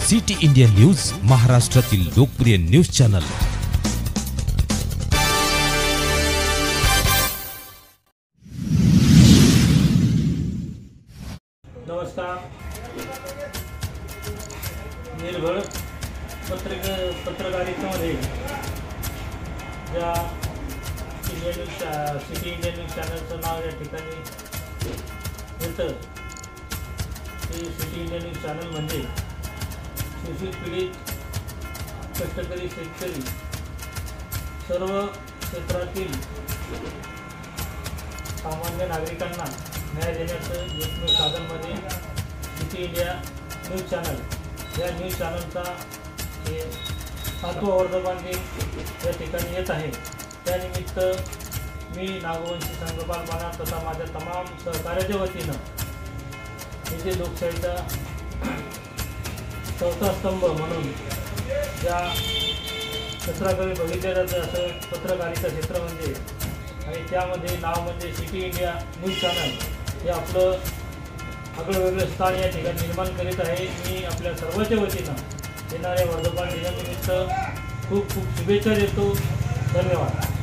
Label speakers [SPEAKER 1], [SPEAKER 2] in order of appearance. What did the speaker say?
[SPEAKER 1] City India news, महाराष्ट्रातील लोकप्रिय news channel.
[SPEAKER 2] नमस्कार। निर्भळ पत्रकारितेमध्ये ज्या सिटी इंडिया न्यूज चॅनलचं नाव या ठिकाणी येतं ते सिटी इंडिया न्यूज चॅनल म्हणजे शोषित पीडित कष्टकरी शेतकरी सर्व क्षेत्रातील सामान्य नागरिकांना न्याय देण्याचं एकमेव साधन म्हणजे सिटी इंडिया न्यूज चॅनल। या न्यूज चॅनलचा हे 7वा वर्धापन दिन या ठिकाणी येत आहे। त्यानिमित्त मी नागवंशी संघपाल माना तथा माझ्या तमाम सहकार्याच्या वतीनं येथे लोकशाहीचा चौथा स्तंभ म्हणून ज्या क्षेत्राकडे बघितले जातं असं पत्रकारिता क्षेत्र म्हणजे, आणि त्यामध्ये नाव म्हणजे सिटी इंडिया न्यूज चॅनल हे आपलं आगळं वेगळं स्थान या ठिकाणी निर्माण करीत आहे। मी आपल्या सर्वांच्या वतीनं येणाऱ्या वर्धापन दिनानिमित्त खूप खूप शुभेच्छा देतो। धन्यवाद।